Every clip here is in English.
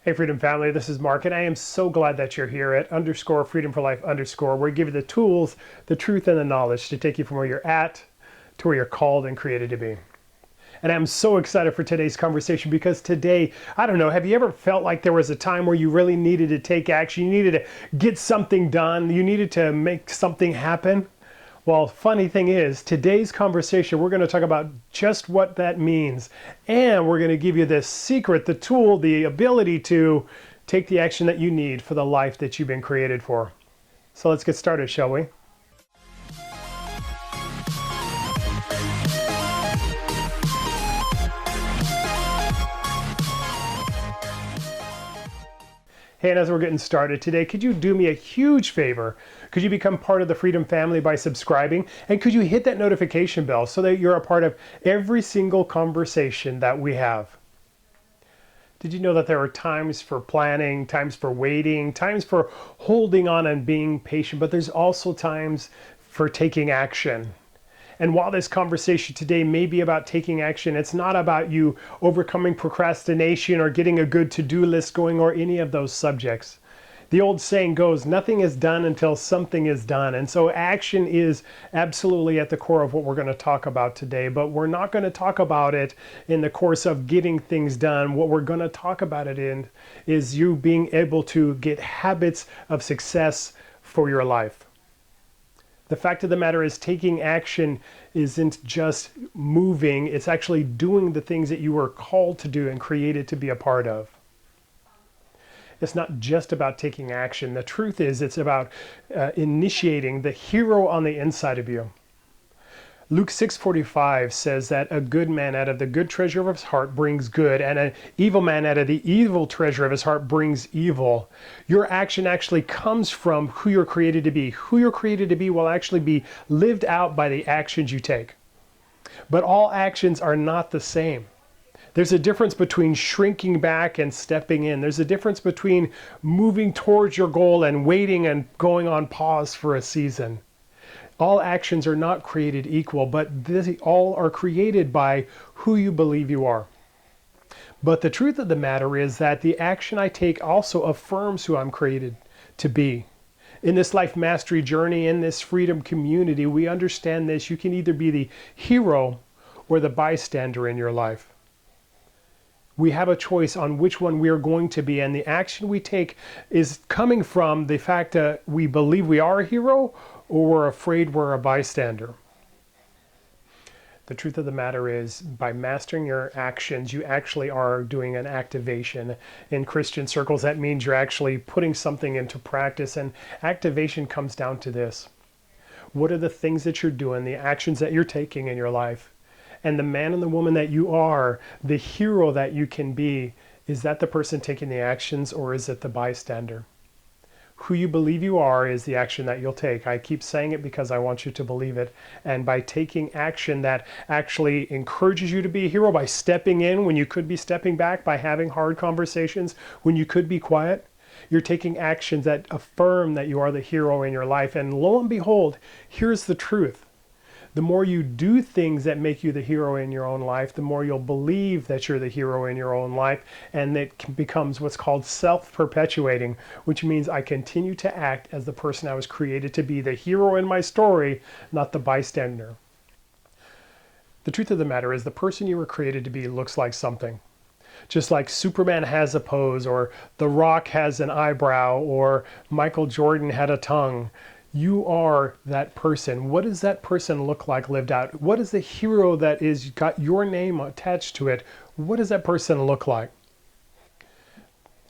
Hey Freedom Family, this is Mark, and I am so glad that you're here at _Freedom for Life _ where we give you the tools, the truth, and the knowledge to take you from where you're at to where you're called and created to be. And I'm so excited for today's conversation because today, I don't know, have you ever felt like there was a time where you really needed to take action? You needed to get something done. You needed to make something happen? Well, funny thing is, today's conversation, we're going to talk about just what that means. And we're going to give you the secret, the tool, the ability to take the action that you need for the life that you've been created for. So let's get started, shall we? Hey, and as we're getting started today, could you do me a huge favor? Could you become part of the Freedom Family by subscribing? And could you hit that notification bell so that you're a part of every single conversation that we have? Did you know that there are times for planning, times for waiting, times for holding on and being patient, but there's also times for taking action? And while this conversation today may be about taking action, it's not about you overcoming procrastination or getting a good to-do list going or any of those subjects. The old saying goes, nothing is done until something is done. And so action is absolutely at the core of what we're going to talk about today, but we're not going to talk about it in the course of getting things done. What we're going to talk about it in is you being able to get habits of success for your life. The fact of the matter is taking action isn't just moving, it's actually doing the things that you were called to do and created to be a part of. It's not just about taking action. The truth is it's about initiating the hero on the inside of you. Luke 6:45 says that a good man out of the good treasure of his heart brings good, and an evil man out of the evil treasure of his heart brings evil. Your action actually comes from who you're created to be. Who you're created to be will actually be lived out by the actions you take. But all actions are not the same. There's a difference between shrinking back and stepping in. There's a difference between moving towards your goal and waiting and going on pause for a season. All actions are not created equal, but they all are created by who you believe you are. But the truth of the matter is that the action I take also affirms who I'm created to be. In this life mastery journey, in this freedom community, we understand this. You can either be the hero or the bystander in your life. We have a choice on which one we are going to be, and the action we take is coming from the fact that we believe we are a hero or we're afraid we're a bystander. The truth of the matter is, by mastering your actions, you actually are doing an activation. In Christian circles, that means you're actually putting something into practice, and activation comes down to this. What are the things that you're doing, the actions that you're taking in your life? And the man and the woman that you are, the hero that you can be, is that the person taking the actions or is it the bystander? Who you believe you are is the action that you'll take. I keep saying it because I want you to believe it. And by taking action that actually encourages you to be a hero, by stepping in when you could be stepping back, by having hard conversations when you could be quiet, you're taking actions that affirm that you are the hero in your life. And lo and behold, here's the truth. The more you do things that make you the hero in your own life, the more you'll believe that you're the hero in your own life, and it becomes what's called self-perpetuating, which means I continue to act as the person I was created to be, the hero in my story, not the bystander. The truth of the matter is the person you were created to be looks like something. Just like Superman has a pose, or The Rock has an eyebrow, or Michael Jordan had a tongue. You are that person. What does that person look like lived out? What is the hero that is got your name attached to it? What does that person look like?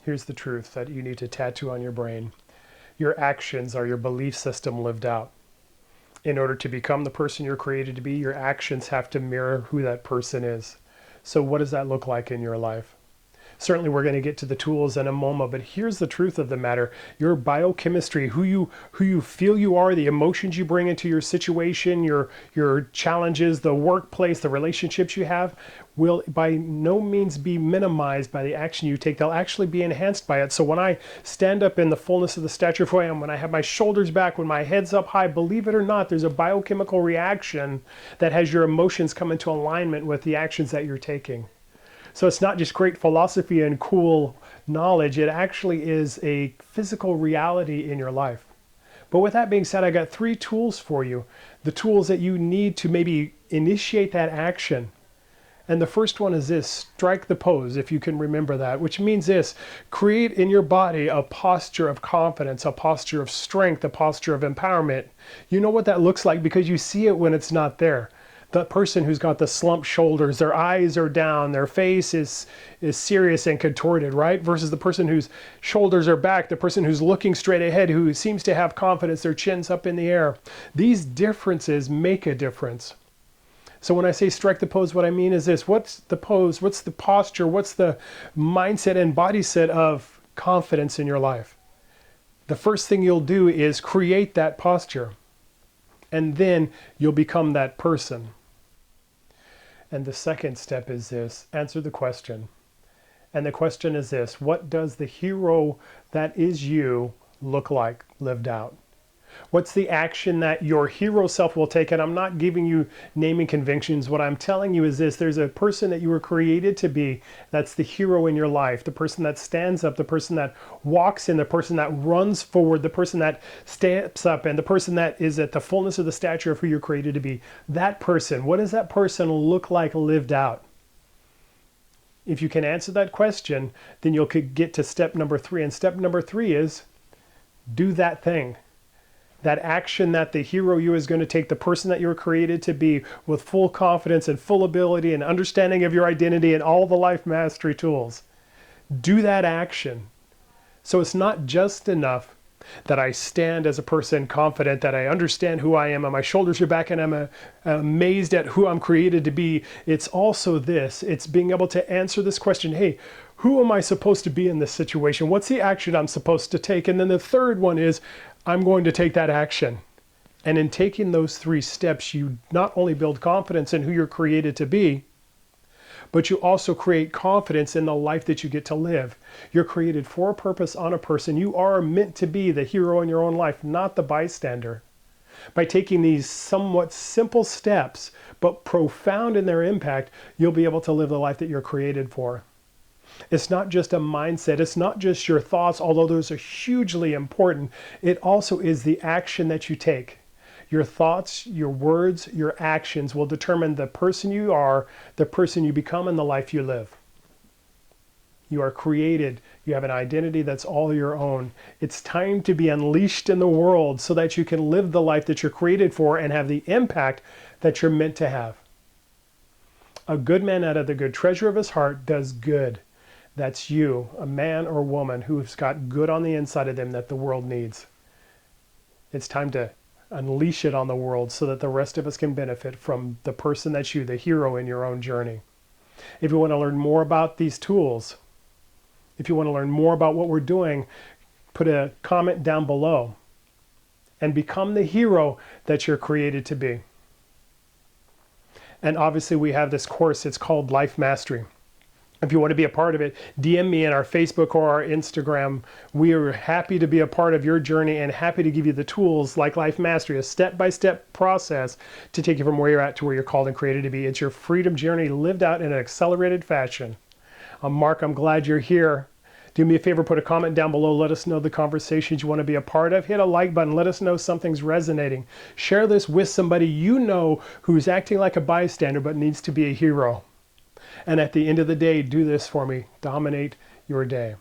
Here's the truth that you need to tattoo on your brain. Your actions are your belief system lived out. In order to become the person you're created to be, your actions have to mirror who that person is. So what does that look like in your life? Certainly we're going to get to the tools in a moment, but here's the truth of the matter. Your biochemistry, who you feel you are, the emotions you bring into your situation, your challenges, the workplace, the relationships you have, will by no means be minimized by the action you take. They'll actually be enhanced by it. So when I stand up in the fullness of the stature of who I am, when I have my shoulders back, when my head's up high, believe it or not, there's a biochemical reaction that has your emotions come into alignment with the actions that you're taking. So it's not just great philosophy and cool knowledge. It actually is a physical reality in your life. But with that being said, I got 3 tools for you. The tools that you need to maybe initiate that action. And the first one is this: strike the pose, if you can remember that, which means this: create in your body a posture of confidence, a posture of strength, a posture of empowerment. You know what that looks like because you see it when it's not there. The person who's got the slumped shoulders, their eyes are down, their face is serious and contorted, right? Versus the person whose shoulders are back, the person who's looking straight ahead, who seems to have confidence, their chin's up in the air. These differences make a difference. So when I say strike the pose, what I mean is this: what's the pose, what's the posture, what's the mindset and body set of confidence in your life? The first thing you'll do is create that posture, and then you'll become that person. And the second step is this: answer the question. And the question is this: what does the hero that is you look like lived out? What's the action that your hero self will take? And I'm not giving you naming conventions. What I'm telling you is this: there's a person that you were created to be. That's the hero in your life. The person that stands up, the person that walks in, the person that runs forward, the person that steps up, and the person that is at the fullness of the stature of who you're created to be. That person, what does that person look like lived out? If you can answer that question, then you'll get to step number 3. And step number 3 is do that thing. That action that the hero you is going to take, the person that you were created to be, with full confidence and full ability and understanding of your identity and all the life mastery tools. Do that action. So it's not just enough that I stand as a person confident, that I understand who I am and my shoulders are back and I'm amazed at who I'm created to be. It's also this: it's being able to answer this question: hey, who am I supposed to be in this situation? What's the action I'm supposed to take? And then the third one is, I'm going to take that action. And in taking those 3 steps, you not only build confidence in who you're created to be, but you also create confidence in the life that you get to live. You're created for a purpose on a person. You are meant to be the hero in your own life, not the bystander. By taking these somewhat simple steps, but profound in their impact, you'll be able to live the life that you're created for. It's not just a mindset. It's not just your thoughts, although those are hugely important. It also is the action that you take. Your thoughts, your words, your actions will determine the person you are, the person you become, and the life you live. You are created. You have an identity that's all your own. It's time to be unleashed in the world so that you can live the life that you're created for and have the impact that you're meant to have. A good man out of the good treasure of his heart does good. That's you, a man or woman who's got good on the inside of them that the world needs. It's time to unleash it on the world so that the rest of us can benefit from the person that's you, the hero in your own journey. If you want to learn more about these tools, if you want to learn more about what we're doing, put a comment down below and become the hero that you're created to be. And obviously we have this course, it's called Life Mastery. If you want to be a part of it, DM me in our Facebook or our Instagram. We are happy to be a part of your journey and happy to give you the tools like Life Mastery, a step-by-step process to take you from where you're at to where you're called and created to be. It's your freedom journey lived out in an accelerated fashion. I'm Mark. I'm glad you're here. Do me a favor, put a comment down below. Let us know the conversations you want to be a part of. Hit a like button. Let us know something's resonating. Share this with somebody you know who's acting like a bystander but needs to be a hero. And at the end of the day, do this for me. Dominate your day.